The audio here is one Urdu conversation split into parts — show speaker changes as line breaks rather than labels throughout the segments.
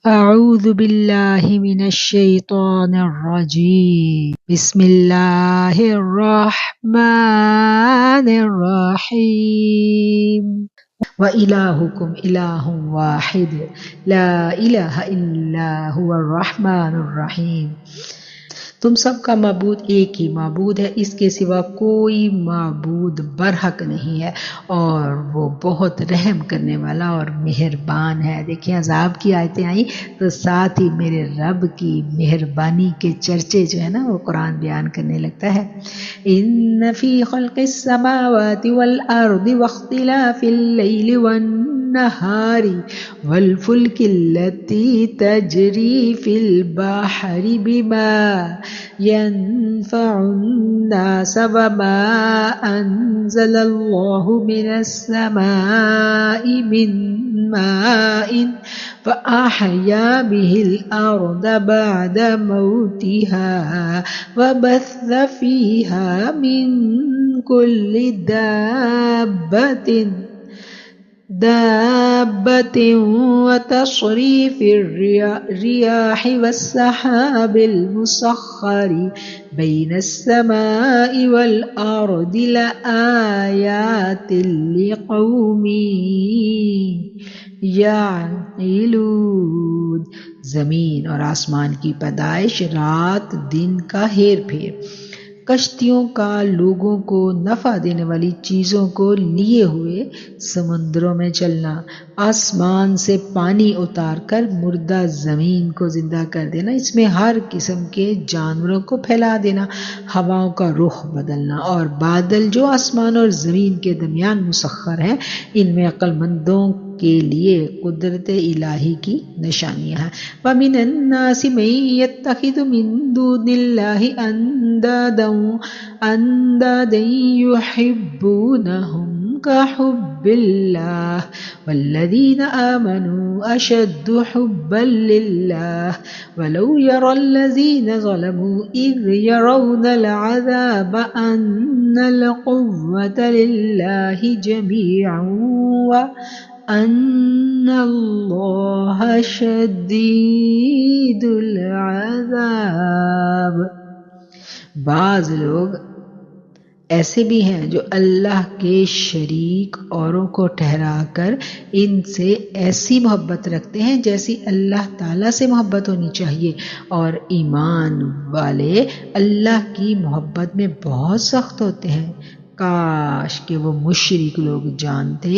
أعوذ بالله من الشيطان الرجيم بسم الله الرحمن الرحيم وإلهكم إله واحد لا إله إلا هو الرحمن الرحيم تم سب کا معبود ایک ہی معبود ہے، اس کے سوا کوئی معبود برحق نہیں ہے، اور وہ بہت رحم کرنے والا اور مہربان ہے۔ دیکھیں عذاب کی آیتیں آئیں تو ساتھ ہی میرے رب کی مہربانی کے چرچے جو ہے نا وہ قرآن بیان کرنے لگتا ہے۔ ان فی خلق السماوات والارض واختلاف اللیل والنہار والفلک التي تجری فی البحر بما ينفع الناس وما أنزل الله من السماء من ماء فأحيا به الأرض بعد موتها وبث فيها من كل دابة وتصريف الرياح والسحاب المسخر بين السماء والأرض لآيات لقوم يعقلون۔ زمین اور آسمان کی پیدائش، رات دن کا ہیر پھیر، کشتیوں کا لوگوں کو نفع دینے والی چیزوں کو لیے ہوئے سمندروں میں چلنا، آسمان سے پانی اتار کر مردہ زمین کو زندہ کر دینا، اس میں ہر قسم کے جانوروں کو پھیلا دینا، ہواؤں کا رخ بدلنا، اور بادل جو آسمان اور زمین کے درمیان مسخر ہیں، ان میں عقل مندوں کے لیے قدرت الہی کی نشانیاں ہیں۔ وَمِنَ النَّاسِ مَن يَتَّخِذُ مِن دُونِ اللَّهِ أَندَادًا يُحِبُّونَهُمْ كَحُبِّ اللَّهِ وَالَّذِينَ آمَنُوا أَشَدُّ حُبًّا لِلَّهِ وَلَوْ يَرَى الَّذِينَ ظَلَمُوا إِذْ يَرَوْنَ الْعَذَابَ أَنَّ الْقُوَّةَ لِلَّهِ جَمِيعًا وَأَنَّ اللَّهَ شَدِيدُ الْعَذَابِ۔ بعض لوگ ایسے بھی ہیں جو اللہ کے شریک اوروں کو ٹھہرا کر ان سے ایسی محبت رکھتے ہیں جیسی اللہ تعالیٰ سے محبت ہونی چاہیے، اور ایمان والے اللہ کی محبت میں بہت سخت ہوتے ہیں۔ کاش کہ وہ مشرک لوگ جانتے،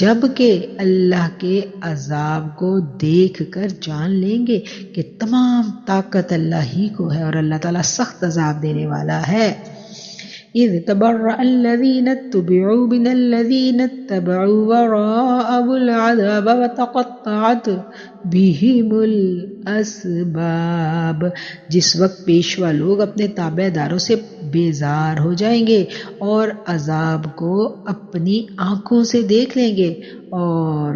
جب کہ اللہ کے عذاب کو دیکھ کر جان لیں گے کہ تمام طاقت اللہ ہی کو ہے اور اللہ تعالیٰ سخت عذاب دینے والا ہے۔ اذ تبرأ الذين اتبعوا من الذين اتبعوا ورأوا العذاب وتقطعت بهم الاسباب۔ جس وقت پیشوا لوگ اپنے تابع داروں سے بیزار ہو جائیں گے اور عذاب کو اپنی آنکھوں سے دیکھ لیں گے، اور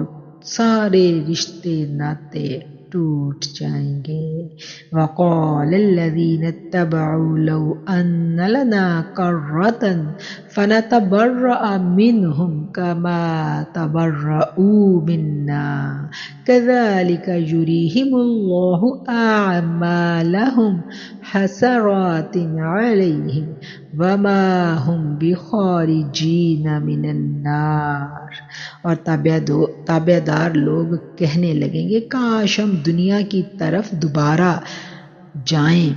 سارے رشتے ناطے ٹوٹ جائیں گے۔ وقال الذين اتبعوا لو ان لنا كرة فنتبرأ منهم كما تبرؤوا منا كذلك يريهم الله أعمالهم حسرات عليهم وما هم بخارجين من النار۔ اور تابع دار لوگ کہنے لگیں گے، کاش ہم دنیا کی طرف دوبارہ جائیں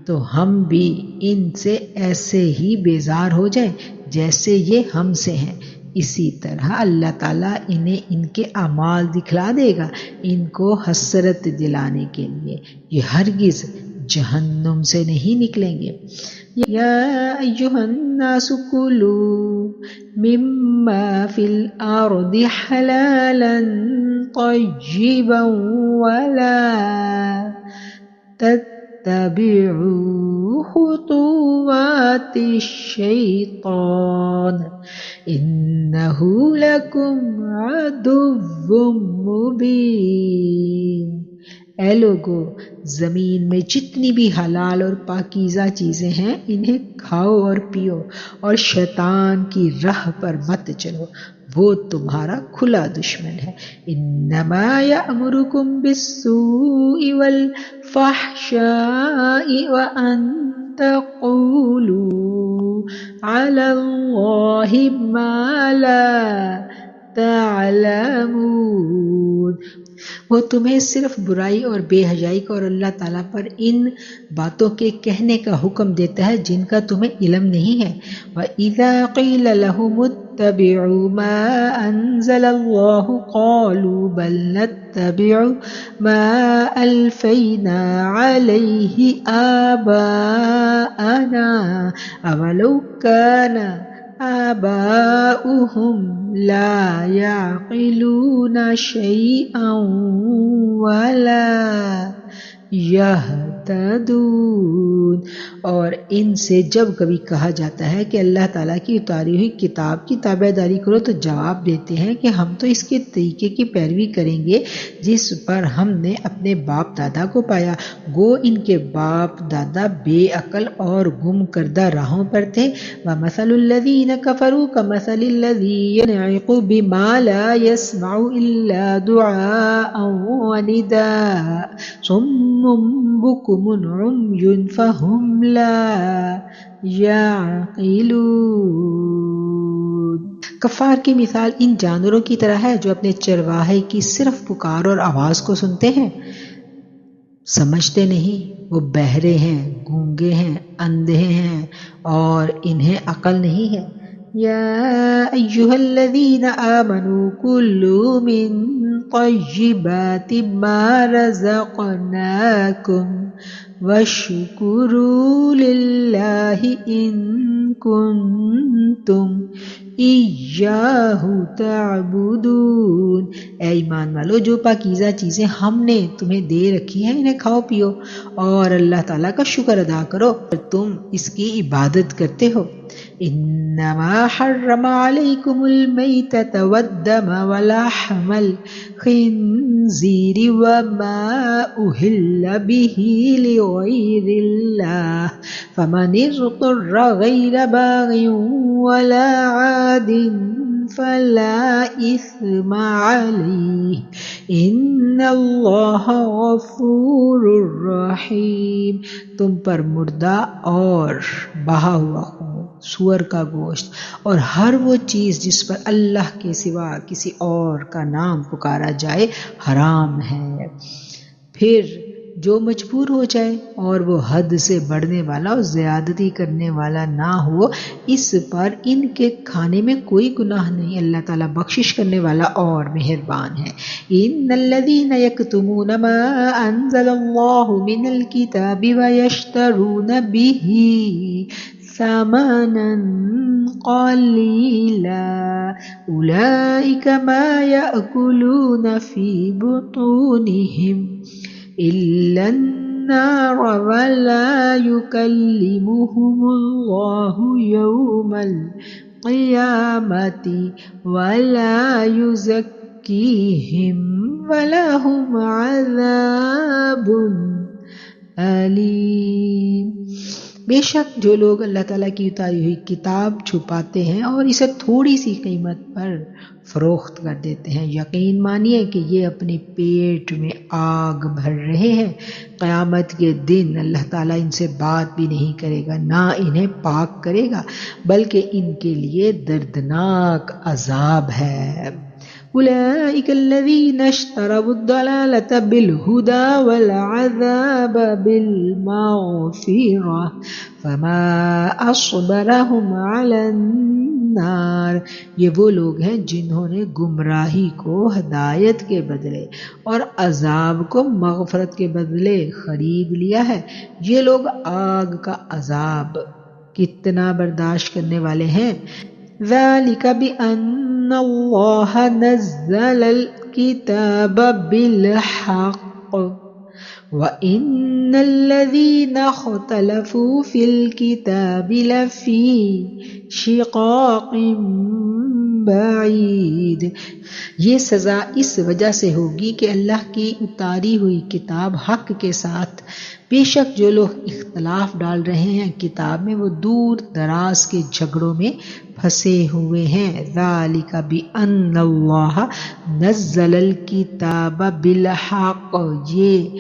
تو ہم بھی ان سے ایسے ہی بیزار ہو جائیں جیسے یہ ہم سے ہیں۔ اسی طرح اللہ تعالیٰ انہیں ان کے اعمال دکھلا دے گا ان کو حسرت دلانے کے لیے، یہ ہرگز جہنم سے نہیں نکلیں گے۔ یا ایھا الناس کلوا مما فی الارض حلالا طیبا ولا تتبعوا خطوات الشیطان انہ لکم عدو مبین۔ اے لوگو، زمین میں جتنی بھی حلال اور پاکیزہ چیزیں ہیں انہیں کھاؤ اور پیو، اور شیطان کی راہ پر مت چلو، وہ تمہارا کھلا دشمن ہے۔ انما یأمرکم بالسوء والفحشاء وان تقولوا علی اللہ ما لا تعلمون۔ وہ تمہیں صرف برائی اور بے حیائی کا اور اللہ تعالیٰ پر ان باتوں کے کہنے کا حکم دیتا ہے جن کا تمہیں علم نہیں ہے۔ وَإِذَا قِيلَ لَهُمُ اتَّبِعُوا مَا أَنزَلَ اللَّهُ قَالُوا بَلْ نَتَّبِعُ مَا أَلْفَيْنَا عَلَيْهِ آبَاءَنَا أَوَلَوْ كَانَ آباؤهم لا يعقلون شيئا ولا يهتدون۔ اور ان سے جب کبھی کہا جاتا ہے کہ اللہ تعالیٰ کی اتاری ہوئی کتاب کی تابع داری کرو تو جواب دیتے ہیں کہ ہم تو اس کے طریقے کی پیروی کریں گے جس پر ہم نے اپنے باپ دادا کو پایا، گو ان کے باپ دادا بے عقل اور گم کردہ راہوں پر تھے۔ وَمَثَلُ الَّذِينَ كَفَرُوا كَمَثَلِ الَّذِي يَنْعِقُ بِمَا لَا يَسْمَعُ إِلَّا دُعَاءً وَنِدَاءً صُمٌّ بُكْمٌ عُمْيٌ فَهُمْ لَا يَعْقِلُونَ۔ کفار کی مثال ان جانوروں کی طرح ہے جو اپنے چرواہے کی صرف پکار اور آواز کو سنتے ہیں، سمجھتے نہیں۔ وہ بہرے ہیں، گونگے ہیں، اندھے ہیں اور انہیں عقل نہیں ہے۔ یا ایہا الذین آمنوا کلوا من طیبات ما رزقناکم واشکروا للہ ان کنتم ایاہ تعبدون۔ اے ایمان والو، جو پاکیزہ چیزیں ہم نے تمہیں دے رکھی ہیں انہیں کھاؤ پیو اور اللہ تعالیٰ کا شکر ادا کرو اور تم اس کی عبادت کرتے ہو۔ انما حرم علیکم المیتۃ والدم ولحم الخنزیر وما اہل بہ لغیر اللہ فمن اضطر غیر باغ ولا عاد فلا اثم علیہ ان اللہ غفور رحیم۔ تم پر مردہ اور بہا ہوا خون، سور کا گوشت اور ہر وہ چیز جس پر اللہ کے سوا کسی اور کا نام پکارا جائے حرام ہے۔ پھر جو مجبور ہو جائے اور وہ حد سے بڑھنے والا اور زیادتی کرنے والا نہ ہو، اس پر ان کے کھانے میں کوئی گناہ نہیں، اللہ تعالیٰ بخشش کرنے والا اور مہربان ہے۔ ان الذین یکتمون ما انزل اللہ من الکتاب ویشترون بہ ثمنا قلیلا اولئک ما یأکلون فی بطونہم الا النار ولا یکلمہم اللہ یوم القیامۃ ولا یزکیہم ولہم عذاب علیم۔ بے شک جو لوگ اللہ تعالیٰ کی اتاری ہوئی کتاب چھپاتے ہیں اور اسے تھوڑی سی قیمت پر فروخت کر دیتے ہیں، یقین مانیے کہ یہ اپنے پیٹ میں آگ بھر رہے ہیں۔ قیامت کے دن اللہ تعالیٰ ان سے بات بھی نہیں کرے گا، نہ انہیں پاک کرے گا، بلکہ ان کے لیے دردناک عذاب ہے۔ أولئك الذين اشتروا الضلالة بالهدى والعذاب بالمغفرة فما أصبرهم على النار۔ یہ وہ لوگ ہیں جنہوں نے گمراہی کو ہدایت کے بدلے اور عذاب کو مغفرت کے بدلے خرید لیا ہے۔ یہ لوگ آگ کا عذاب کتنا برداشت کرنے والے ہیں۔ ذَلِكَ بِأَنَّ اللَّهَ نَزَّلَ الْكِتَابَ بِالْحَقِّ وَإِنَّ الَّذِينَ اخْتَلَفُوا فِي الْكِتَابِ لَفِي شِقَاقٍ بعید۔ یہ سزا اس وجہ سے ہوگی کہ اللہ کی اتاری ہوئی کتاب حق کے ساتھ، بے شک جو لوگ اختلاف ڈال رہے ہیں کتاب میں وہ دور دراز کے جھگڑوں میں پھنسے ہوئے ہیں۔ ذالک بأن اللہ نزل الکتاب بالحق، یہ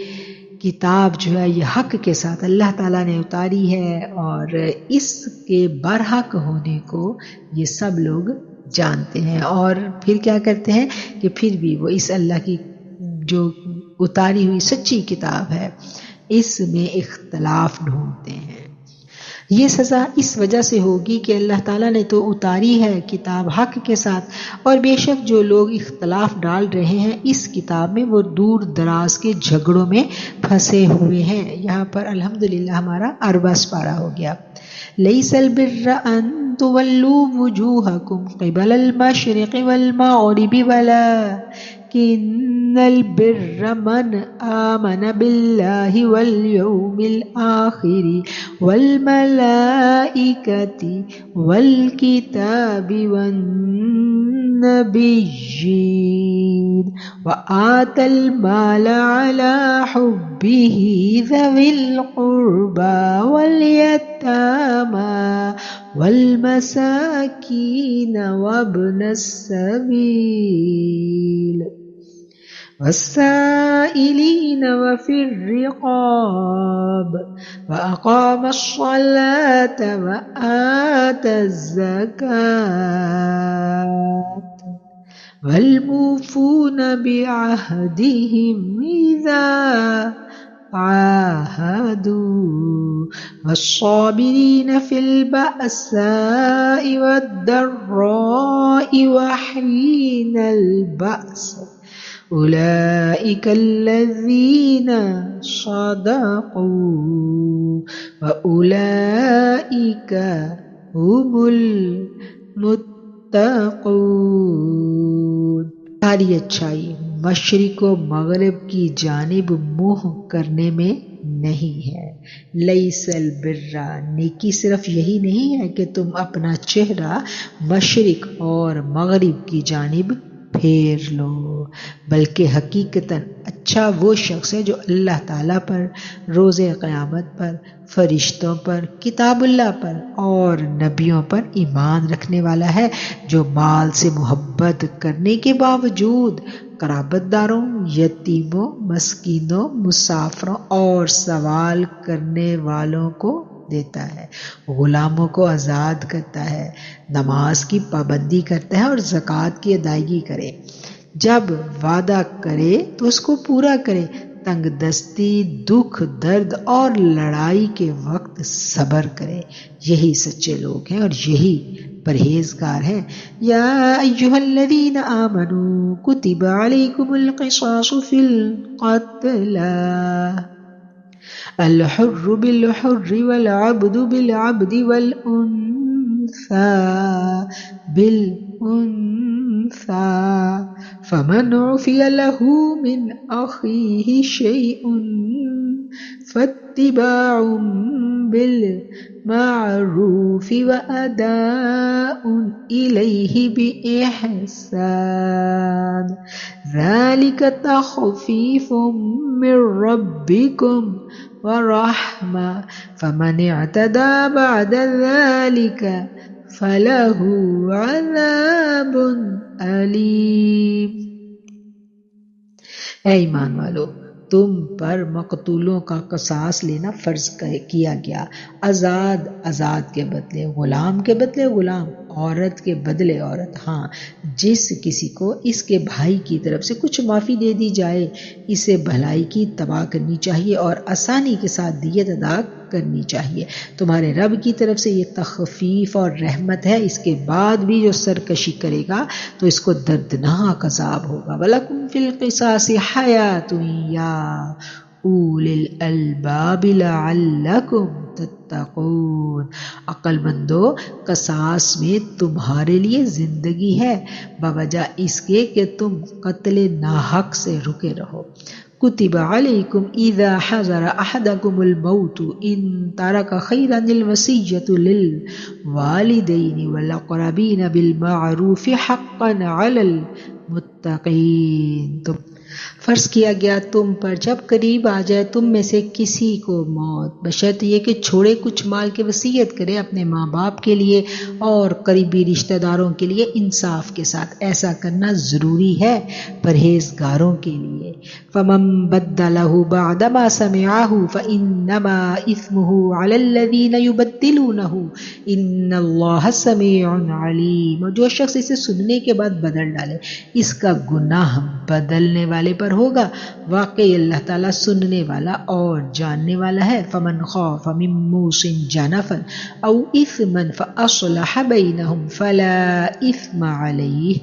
کتاب جو ہے یہ حق کے ساتھ اللہ تعالیٰ نے اتاری ہے، اور اس کے برحق ہونے کو یہ سب لوگ جانتے ہیں، اور پھر کیا کرتے ہیں کہ پھر بھی وہ اس اللہ کی جو اتاری ہوئی سچی کتاب ہے اس میں اختلاف ڈھونڈتے ہیں۔ یہ سزا اس وجہ سے ہوگی کہ اللہ تعالیٰ نے تو اتاری ہے کتاب حق کے ساتھ، اور بے شک جو لوگ اختلاف ڈال رہے ہیں اس کتاب میں وہ دور دراز کے جھگڑوں میں پھنسے ہوئے ہیں۔ یہاں پر الحمدللہ ہمارا 40 پارہ ہو گیا۔ لیس البر ان تولوا وجوہکم قبل المشرق والمغرب ولكن البر من آمن بالله واليوم الآخر والملائكة والكتاب والنبيين وآتى المال على حبه ذوي القربى واليتامى والمساكين وابن السبيل والسائلين وفي الرقاب وأقام الصلاة وآتى الزكاة والموفون بعهدهم إذا عاهدوا والصابرين في البأساء والضراء وحين البأس أولئك الذين صدقوا وأولئك هم المتقون۔ ساری اچھائی مشرق و مغرب کی جانب منہ کرنے میں نہیں ہے۔ لیس البر، نیکی صرف یہی نہیں ہے کہ تم اپنا چہرہ مشرق اور مغرب کی جانب پھیر لو، بلکہ حقیقتاً اچھا وہ شخص ہے جو اللہ تعالیٰ پر، روز قیامت پر، فرشتوں پر، کتاب اللہ پر اور نبیوں پر ایمان رکھنے والا ہے، جو مال سے محبت کرنے کے باوجود قرابت داروں، یتیموں، مسکینوں، مسافروں اور سوال کرنے والوں کو دیتا ہے، غلاموں کو آزاد کرتا ہے، نماز کی پابندی کرتا ہے اور زکوٰۃ کی ادائیگی کرے، جب وعدہ کرے تو اس کو پورا کرے، تنگ دستی، دکھ، درد اور لڑائی کے وقت صبر کرے، یہی سچے لوگ ہیں اور یہی پرہیزگار ہیں۔ یا ایھا الذین آمنوا کتب علیکم القصاص فی القتلی الحر بالحر والعبد بالعبد والأنثى بالأنثى فمن عفي له من أخيه شيء فاتباع بالمعروف وأداء إليه بإحسان ذلك تخفيف من ربكم ورحمة فمن اعتدى بعد ذلك فله عذاب علیم۔ اے ایمان والو، تم پر مقتولوں کا قصاص لینا فرض کیا گیا، آزاد کے بدلے غلام کے بدلے غلام، عورت کے بدلے عورت۔ ہاں، جس کسی کو اس کے بھائی کی طرف سے کچھ معافی دے دی جائے اسے بھلائی کی تباہ کرنی چاہیے اور آسانی کے ساتھ دیت ادا کرنی چاہیے۔ تمہارے رب کی طرف سے یہ تخفیف اور رحمت ہے، اس کے بعد بھی جو سرکشی کرے گا تو اس کو دردناک عذاب ہوگا۔ وَلَكُمْ فِي الْقِصَاصِ حَيَاةٌ يَا أُولِي الْأَلْبَابِ لَعَلَّكُمْ تَتَّقُونَ۔ عقل مندو، قصاص میں تمہارے لیے زندگی ہے بوجہ اس کے کہ تم قتل ناحق سے رکے رہو۔ كتب عليكم إذا حضر أحدكم الموت إن ترك خيرا الوصية للوالدين والأقربين بالمعروف حقا على المتقين. تو فرض کیا گیا تم پر جب قریب آ جائے تم میں سے کسی کو موت بشرط یہ کہ چھوڑے کچھ مال کی وصیت کرے اپنے ماں باپ کے لیے اور قریبی رشتہ داروں کے لیے انصاف کے ساتھ. ایسا کرنا ضروری ہے پرہیزگاروں کے لیے. فمن بدلہ بعد ما سمعہ فانما اثمہ علی الذین یبدلونہ ان اللہ سمیع علیم. اور جو شخص اسے سننے کے بعد بدل ڈالے اس کا گناہ بدلنے والے پر ہوگا. واقعی اللہ تعالیٰ سننے والا اور جاننے والا ہے. فمن خاف من موص جنفا او اثما فاصلح بینہم فلا اثم علیہ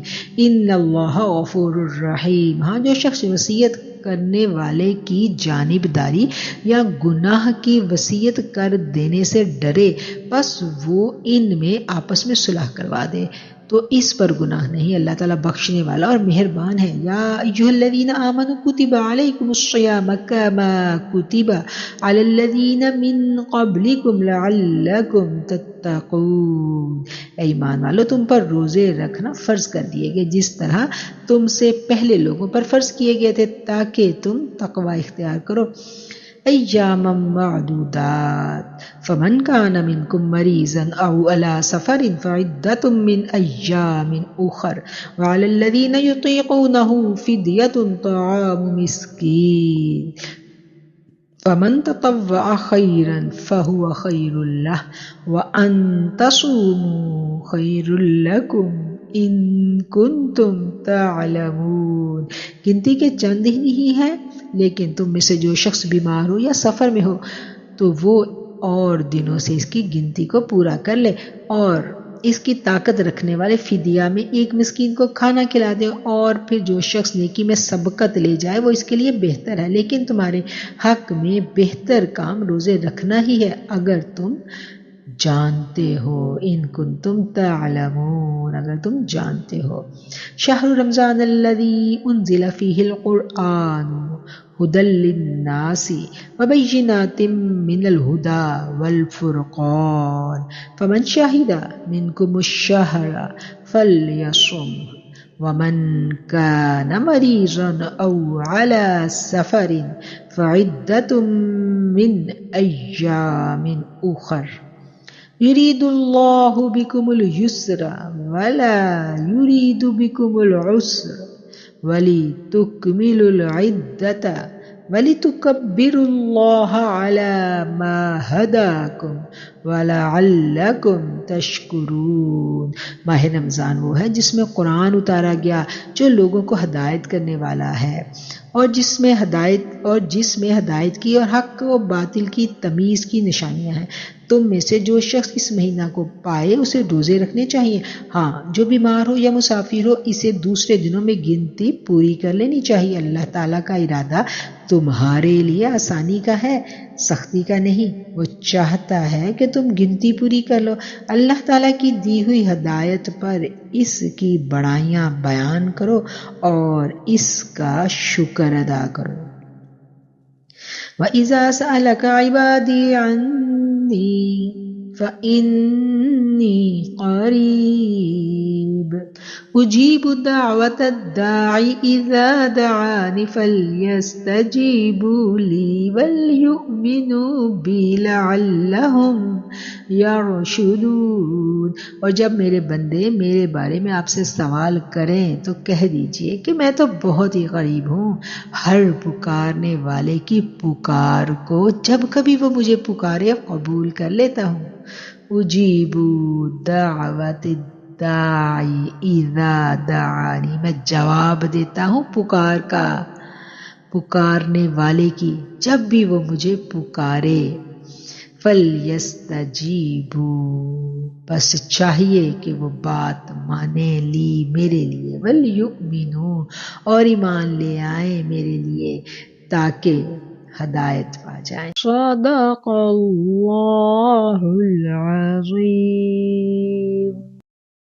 ان اللہ غفور الرحیم. ہاں جو شخص وصیت کرنے والے کی جانبداری یا گناہ کی وصیت کر دینے سے ڈرے بس وہ ان میں آپس میں صلح کروا دے تو اس پر گناہ نہیں. اللہ تعالیٰ بخشنے والا اور مہربان ہے. یا ایھا الذین آمنوا کتب علیکم الصیام کما کتب علی الذین من قبلکم لعلکم تتقون. اے ایمان والو تم پر روزے رکھنا فرض کر دیے گئے جس طرح تم سے پہلے لوگوں پر فرض کیے گئے تھے تاکہ تم تقوی اختیار کرو. ایاما معدودات فمن كان منكم مريضا او على سفر فعدة من ایام اخر وعلى الذين يطيقونه فدية طعام مسكين فمن تطوع خيرا فهو خير له وان تصوموا خير لكم ان کنتم تعلمون. گنتی کے چند ہی ہیں لیکن تم میں سے جو شخص بیمار ہو یا سفر میں ہو تو وہ اور دنوں سے اس کی گنتی کو پورا کر لے اور اس کی طاقت رکھنے والے فدیہ میں ایک مسکین کو کھانا کھلا دے. اور پھر جو شخص نیکی میں سبقت لے جائے وہ اس کے لیے بہتر ہے. لیکن تمہارے حق میں بہتر کام روزے رکھنا ہی ہے اگر تم جانتے ہو. ان کنتم تعلمون اگر تم جانتے ہو. شہر رمضان الذی انزل فیہ القرآن ہدی للناس وبینات من الہدی والفرقان فمن شہد منکم الشہر فلیصم ومن كان مريضا او على سفر فعدة من ایام اخر يريد الله بكم اليسر ولا يريد بكم العسر ولتكملوا العدة وَلِتُكَبِّرُوا اللَّهَ عَلَى مَا هَدَاكُمْ وَلَعَلَّكُمْ تَشْكُرُونَ. ماہ رمضان وہ ہے جس میں قرآن اتارا گیا جو لوگوں کو ہدایت کرنے والا ہے اور جس میں ہدایت کی اور حق و باطل کی تمیز کی نشانیاں ہیں. تم میں سے جو شخص اس مہینہ کو پائے اسے روزے رکھنے چاہیے. ہاں جو بیمار ہو یا مسافر ہو اسے دوسرے دنوں میں گنتی پوری کر لینی چاہیے. اللہ تعالیٰ کا ارادہ تمہارے لیے آسانی کا ہے سختی کا نہیں. وہ چاہتا ہے کہ تم گنتی پوری کر لو. اللہ تعالیٰ کی دی ہوئی ہدایت پر اس کی بڑائیاں بیان کرو اور اس کا شکر ادا کرو. وَإِذَا سَأَلَكَ عِبَادِي عَنِّي فَإِنِّي قَرِيبٌ أُجِيبُ دَعْوَةَ الدَّاعِ إِذَا دَعَانِ فَلْيَسْتَجِيبُوا لِي وَلْيُؤْمِنُوا بِي لَعَلَّهُمْ يَرْشُدُونَ. اور جب میرے بندے میرے بارے میں آپ سے سوال کریں تو کہہ دیجئے کہ میں تو بہت ہی قریب ہوں ہر پکارنے والے کی پکار کو جب کبھی وہ مجھے پکارے قبول کر لیتا ہوں. اجیب دعوت الداعی اذا دعانی میں جواب دیتا ہوں پکار کا پکارنے والے کی جب بھی وہ مجھے پکارے. فَلْيَسْتَجِيبُوا بس چاہیے کہ وہ بات مانے لی میرے لیے. وَلْيُؤْمِنُوا اور ایمان لے آئیں میرے لیے تاکہ ہدایت پا جائیں. صدق اللہ العظیم.